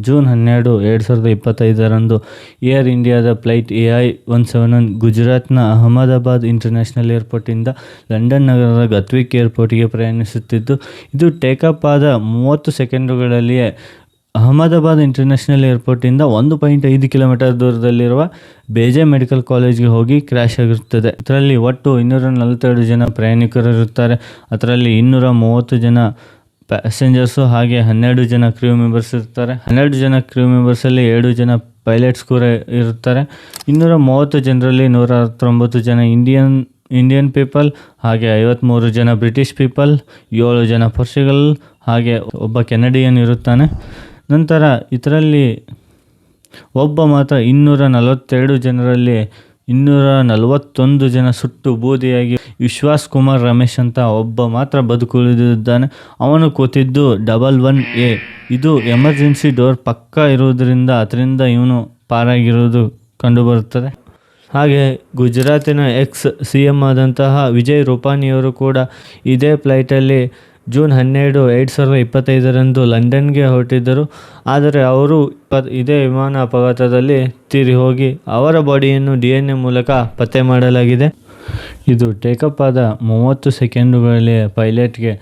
June 12, 2025ರಂದು air ಇಂಡಿಯಾದ flight AI-171 ಗುಜರಾತ್ನ Ahmedabad international ಏರ್ಪೋರ್ಟಿಂದ London ನಗರದ ಗತ್ವಿಕ್ ಏರ್ಪೋರ್ಟ್ಗೆ ಪ್ರಯಾಣಿಸುತ್ತಿದ್ದು, ಇದು ಟೇಕಾಫ್ ಆದ 30 ಸೆಕೆಂಡುಗಳಲ್ಲಿಯೇ ಅಹಮದಾಬಾದ್ ಇಂಟರ್ನ್ಯಾಷನಲ್ ಏರ್ಪೋರ್ಟಿಂದ 1.5 ಕಿಲೋಮೀಟರ್ ದೂರದಲ್ಲಿರುವ ಬೇಜೆ ಮೆಡಿಕಲ್ ಕಾಲೇಜ್ಗೆ ಹೋಗಿ ಕ್ರ್ಯಾಶ್ ಆಗಿರುತ್ತದೆ. ಇದರಲ್ಲಿ ಒಟ್ಟು 242 ಜನ ಪ್ರಯಾಣಿಕರಿರುತ್ತಾರೆ. ಅದರಲ್ಲಿ 230 ಜನ ಪ್ಯಾಸೆಂಜರ್ಸು ಹಾಗೆ 12 ಜನ ಕ್ರ್ಯೂ ಮೆಂಬರ್ಸ್ ಇರ್ತಾರೆ. 12 ಜನ ಕ್ರ್ಯೂ ಮೆಂಬರ್ಸಲ್ಲಿ 7 ಜನ ಪೈಲಟ್ಸ್ ಕೂಡ ಇರುತ್ತಾರೆ. 230 ಜನರಲ್ಲಿ 169 ಜನ ಇಂಡಿಯನ್ ಪೀಪಲ್, ಹಾಗೆ 53 ಜನ ಬ್ರಿಟಿಷ್ ಪೀಪಲ್, 7 ಜನ ಪೋರ್ಚುಗಲ್, ಹಾಗೆ ಒಬ್ಬ ಕೆನಡಿಯನ್ ಇರುತ್ತಾನೆ. ನಂತರ ಇದರಲ್ಲಿ ಒಬ್ಬ ಮಾತ್ರ 242 ಜನರಲ್ಲಿ 241 ಜನ ಸುಟ್ಟು ಬೂದಿಯಾಗಿ ವಿಶ್ವಾಸ್ ಕುಮಾರ್ ರಮೇಶ್ ಅಂತ ಒಬ್ಬ ಮಾತ್ರ ಬದುಕುಳಿದಿದ್ದಾನೆ. ಅವನು ಕೂತಿದ್ದು 11A. ಇದು ಎಮರ್ಜೆನ್ಸಿ ಡೋರ್ ಪಕ್ಕ ಇರುವುದರಿಂದ ಅದರಿಂದ ಇವನು ಪಾರಾಗಿರುವುದು ಕಂಡುಬರುತ್ತದೆ. ಹಾಗೆ ಗುಜರಾತಿನ ex-CM ಆದಂತಹ ವಿಜಯ್ ರೂಪಾನಿಯವರು ಕೂಡ ಇದೇ ಫ್ಲೈಟಲ್ಲಿ ಜೂನ್ 12, 2025ರಂದು ಲಂಡನ್ಗೆ ಹೊರಟಿದ್ದರು. ಆದರೆ ಅವರು ಇದೇ ವಿಮಾನ ಅಪಘಾತದಲ್ಲಿ ತೀರಿ ಹೋಗಿ ಅವರ ಬಾಡಿಯನ್ನು DNA ಮೂಲಕ ಪತ್ತೆ ಮಾಡಲಾಗಿದೆ. ಇದು ಟೇಕಪ್ ಆದ 30 ಸೆಕೆಂಡುಗಳಲ್ಲಿ ಪೈಲಟ್ಗೆ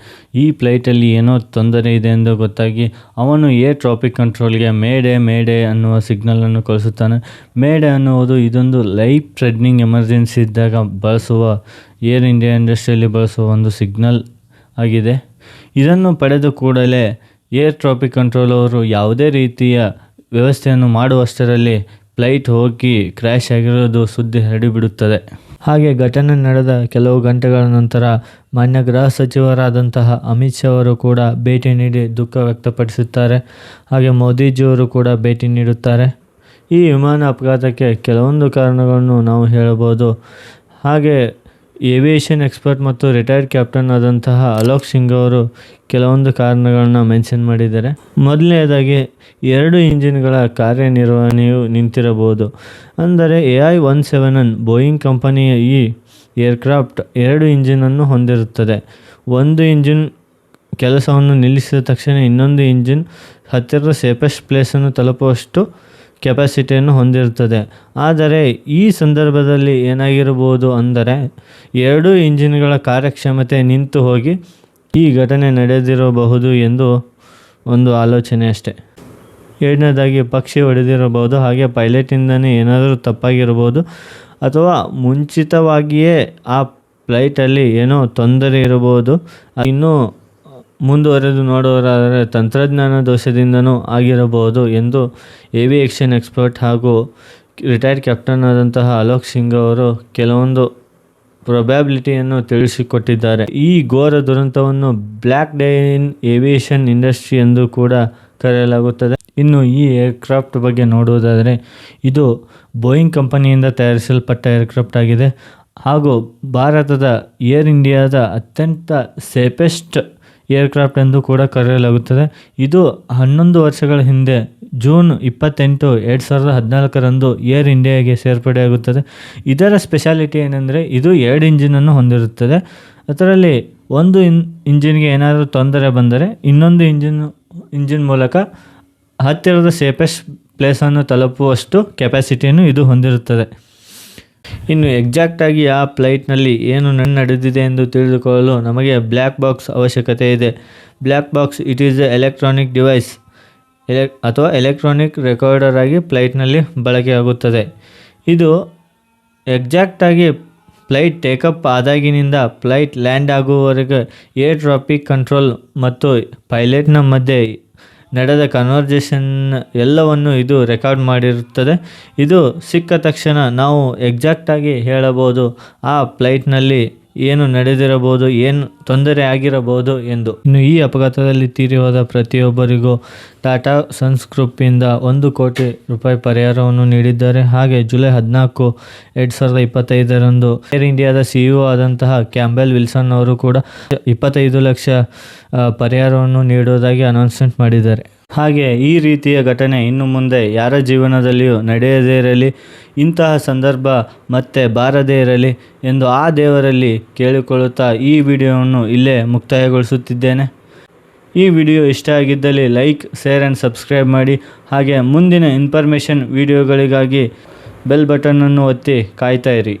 ಈ ಫ್ಲೈಟಲ್ಲಿ ಏನೋ ತೊಂದರೆ ಇದೆ ಎಂದು ಗೊತ್ತಾಗಿ ಅವನು ಏರ್ ಟ್ರಾಫಿಕ್ ಕಂಟ್ರೋಲ್ಗೆ ಮೇಡೆ ಅನ್ನುವ ಸಿಗ್ನಲನ್ನು ಕಳಿಸುತ್ತಾನೆ. ಮೇಡೆ ಅನ್ನುವುದು ಇದೊಂದು ಲೈಫ್ ಥ್ರೆಟ್ನಿಂಗ್ ಎಮರ್ಜೆನ್ಸಿ ಇದ್ದಾಗ ಬಳಸುವ ಏರ್ ಇಂಡಿಯಾ ಇಂಡಸ್ಟ್ರಿಯಲ್ಲಿ ಬಳಸುವ ಒಂದು ಸಿಗ್ನಲ್ ಆಗಿದೆ. ಇದನ್ನು ಪಡೆದ ಕೂಡಲೇ ಏರ್ ಟ್ರಾಫಿಕ್ ಕಂಟ್ರೋಲ್ ಅವರು ಯಾವುದೇ ರೀತಿಯ ವ್ಯವಸ್ಥೆಯನ್ನು ಮಾಡುವಷ್ಟರಲ್ಲಿ ಫ್ಲೈಟ್ ಹೋಗಿ ಕ್ರ್ಯಾಶ್ ಆಗಿರೋದು ಸುದ್ದಿ ಹರಡಿಬಿಡುತ್ತದೆ. ಹಾಗೆ ಘಟನೆ ನಡೆದ ಕೆಲವು ಗಂಟೆಗಳ ನಂತರ ಮಾನ್ಯ ಗೃಹ ಸಚಿವರಾದಂತಹ ಅಮಿತ್ ಶಾ ಅವರು ಕೂಡ ಭೇಟಿ ನೀಡಿ ದುಃಖ ವ್ಯಕ್ತಪಡಿಸುತ್ತಾರೆ. ಹಾಗೆ ಮೋದಿಜಿಯವರು ಕೂಡ ಭೇಟಿ ನೀಡುತ್ತಾರೆ. ಈ ವಿಮಾನ ಅಪಘಾತಕ್ಕೆ ಕೆಲವೊಂದು ಕಾರಣಗಳನ್ನು ನಾವು ಹೇಳಬಹುದು. ಹಾಗೆ ಏವಿಯೇಷನ್ ಎಕ್ಸ್ಪರ್ಟ್ ಮತ್ತು ರಿಟೈರ್ಡ್ ಕ್ಯಾಪ್ಟನ್ ಆದಂತಹ ಅಲೋಕ್ ಸಿಂಗ್ ಅವರು ಕೆಲವೊಂದು ಕಾರಣಗಳನ್ನ ಮೆನ್ಷನ್ ಮಾಡಿದ್ದಾರೆ. ಮೊದಲನೇದಾಗಿ 2 ಇಂಜಿನ್ಗಳ ಕಾರ್ಯನಿರ್ವಹಣೆಯು ನಿಂತಿರಬಹುದು. ಅಂದರೆ AI-171 ಬೋಯಿಂಗ್ ಕಂಪನಿಯ ಈ ಏರ್ಕ್ರಾಫ್ಟ್ 2 ಇಂಜಿನನ್ನು ಹೊಂದಿರುತ್ತದೆ. ಒಂದು ಇಂಜಿನ್ ಕೆಲಸವನ್ನು ನಿಲ್ಲಿಸಿದ ತಕ್ಷಣ ಇನ್ನೊಂದು ಇಂಜಿನ್ ಹತ್ತಿರದ ಸೇಫೆಸ್ಟ್ ಪ್ಲೇಸನ್ನು ತಲುಪುವಷ್ಟು ಕೆಪಾಸಿಟಿಯನ್ನು ಹೊಂದಿರುತ್ತದೆ. ಆದರೆ ಈ ಸಂದರ್ಭದಲ್ಲಿ ಏನಾಗಿರಬಹುದು ಅಂದರೆ 2 ಇಂಜಿನ್ಗಳ ಕಾರ್ಯಕ್ಷಮತೆ ನಿಂತು ಹೋಗಿ ಈ ಘಟನೆ ನಡೆದಿರಬಹುದು ಎಂದು ಒಂದು ಆಲೋಚನೆ ಅಷ್ಟೆ. ಎರಡನೇದಾಗಿ ಪಕ್ಷಿ ಹೊಡೆದಿರಬಹುದು. ಹಾಗೆ ಪೈಲಟಿಂದನೇ ಏನಾದರೂ ತಪ್ಪಾಗಿರಬಹುದು ಅಥವಾ ಮುಂಚಿತವಾಗಿಯೇ ಆ ಫ್ಲೈಟಲ್ಲಿ ಏನೋ ತೊಂದರೆ ಇರಬಹುದು. ಇನ್ನೂ ಮುಂದುವರೆದು ನೋಡುವರಾದರೆ ತಂತ್ರಜ್ಞಾನ ದೋಷದಿಂದನೂ ಆಗಿರಬಹುದು ಎಂದು ಏವಿಯೇಷನ್ ಎಕ್ಸ್ಪರ್ಟ್ ಹಾಗೂ ರಿಟೈರ್ಡ್ ಕ್ಯಾಪ್ಟನ್ ಆದಂತಹ ಅಲೋಕ್ ಸಿಂಗ್ ಅವರು ಕೆಲವೊಂದು ಪ್ರೊಬ್ಯಾಬಿಲಿಟಿಯನ್ನು ತಿಳಿಸಿಕೊಟ್ಟಿದ್ದಾರೆ. ಈ ಘೋರ ದುರಂತವನ್ನು black day in aviation industry ಎಂದು ಕೂಡ ಕರೆಯಲಾಗುತ್ತದೆ. ಇನ್ನು ಈ ಏರ್ಕ್ರಾಫ್ಟ್ ಬಗ್ಗೆ ನೋಡುವುದಾದರೆ ಇದು ಬೋಯಿಂಗ್ ಕಂಪನಿಯಿಂದ ತಯಾರಿಸಲ್ಪಟ್ಟ ಏರ್ಕ್ರಾಫ್ಟ್ ಆಗಿದೆ ಹಾಗೂ ಭಾರತದ ಏರ್ ಇಂಡಿಯಾದ ಅತ್ಯಂತ ಸೇಫೆಸ್ಟ್ ಏರ್ಕ್ರಾಫ್ಟ್ ಎಂದು ಕೂಡ ಕರೆಯಲಾಗುತ್ತದೆ. ಇದು 11 ವರ್ಷಗಳ ಹಿಂದೆ ಜೂನ್ 28, 2014ರಂದು ಏರ್ ಇಂಡಿಯಾಗೆ ಸೇರ್ಪಡೆಯಾಗುತ್ತದೆ. ಇದರ ಸ್ಪೆಷಾಲಿಟಿ ಏನೆಂದರೆ ಇದು 2 ಇಂಜಿನನ್ನು ಹೊಂದಿರುತ್ತದೆ. ಅದರಲ್ಲಿ ಒಂದು ಇಂಜಿನ್ಗೆ ಏನಾದರೂ ತೊಂದರೆ ಬಂದರೆ ಇನ್ನೊಂದು ಇಂಜಿನ್ ಮೂಲಕ ಹತ್ತಿರದ ಸೇಫೆಸ್ಟ್ ಪ್ಲೇಸನ್ನು ತಲುಪುವಷ್ಟು ಕೆಪಾಸಿಟಿಯನ್ನು ಇದು ಹೊಂದಿರುತ್ತದೆ. ಇನ್ನು ಎಕ್ಸಾಕ್ಟಾಗಿ ಆ ಫ್ಲೈಟ್ನಲ್ಲಿ ಏನು ನಡೆದಿದೆ ಎಂದು ತಿಳಿದುಕೊಳ್ಳಲು ನಮಗೆ ಬ್ಲ್ಯಾಕ್ ಬಾಕ್ಸ್ ಅವಶ್ಯಕತೆ ಇದೆ. Black box it is A electronic device ಅಥವಾ ಎಲೆಕ್ಟ್ರಾನಿಕ್ ರೆಕಾರ್ಡರ್ ಆಗಿ ಫ್ಲೈಟ್ನಲ್ಲಿ ಬಳಕೆಯಾಗುತ್ತದೆ. ಇದು ಎಕ್ಸಾಕ್ಟಾಗಿ ಫ್ಲೈಟ್ ಟೇಕಪ್ ಆದಾಗಿನಿಂದ ಫ್ಲೈಟ್ ಲ್ಯಾಂಡ್ ಆಗುವವರೆಗೆ ಏರ್ ಟ್ರಾಫಿಕ್ ಕಂಟ್ರೋಲ್ ಮತ್ತು ಪೈಲಟ್ನ ಮಧ್ಯೆ ನಡೆದ ಕನ್ವರ್ಜೇಷನ್ ಎಲ್ಲವನ್ನು ಇದು ರೆಕಾರ್ಡ್ ಮಾಡಿರುತ್ತದೆ. ಇದು ಸಿಕ್ಕ ತಕ್ಷಣ ನಾವು ಎಕ್ಸಾಕ್ಟಾಗಿ ಹೇಳಬಹುದು ಆ ಫ್ಲೈಟ್ನಲ್ಲಿ ಏನು ನಡೆದಿರಬಹುದು, ಏನು ತೊಂದರೆ ಆಗಿರಬಹುದು ಎಂದು. ಇನ್ನು ಈ ಅಪಘಾತದಲ್ಲಿ ತೀರಿ ಹೋದ ಪ್ರತಿಯೊಬ್ಬರಿಗೂ ಟಾಟಾ ಸನ್ಸ್ ಗ್ರೂಪಿಂದ 1 ಕೋಟಿ ರೂಪಾಯಿ ಪರಿಹಾರವನ್ನು ನೀಡಿದ್ದಾರೆ. ಹಾಗೆ ಜುಲೈ 14, 2025ರಂದು ಏರ್ ಇಂಡಿಯಾದ CEO ಆದಂತಹ ಕ್ಯಾಂಬೆಲ್ ವಿಲ್ಸನ್ ಅವರು ಕೂಡ 25 ಲಕ್ಷ ಪರಿಹಾರವನ್ನು ನೀಡುವುದಾಗಿ ಅನೌನ್ಸ್ಮೆಂಟ್ ಮಾಡಿದ್ದಾರೆ. ಹಾಗೆ ಈ ರೀತಿಯ ಘಟನೆ ಇನ್ನು ಮುಂದೆ ಯಾರ ಜೀವನದಲ್ಲಿಯೂ ನಡೆಯದೇ ಇರಲಿ, ಇಂತಹ ಸಂದರ್ಭ ಮತ್ತೆ ಬಾರದೇ ಇರಲಿ ಎಂದು ಆ ದೇವರಲ್ಲಿ ಕೇಳಿಕೊಳ್ಳುತ್ತಾ ಈ ವಿಡಿಯೋವನ್ನು ಇಲ್ಲೇ ಮುಕ್ತಾಯಗೊಳಿಸುತ್ತಿದ್ದೇನೆ. ಈ ವಿಡಿಯೋ ಇಷ್ಟ ಆಗಿದ್ದಲ್ಲಿ ಲೈಕ್, ಶೇರ್ ಆ್ಯಂಡ್ ಸಬ್ಸ್ಕ್ರೈಬ್ ಮಾಡಿ. ಹಾಗೆ ಮುಂದಿನ ಇನ್ಫಾರ್ಮೇಷನ್ ವಿಡಿಯೋಗಳಿಗಾಗಿ ಬೆಲ್ ಬಟನನ್ನು ಒತ್ತಿ ಕಾಯ್ತಾ ಇರಿ.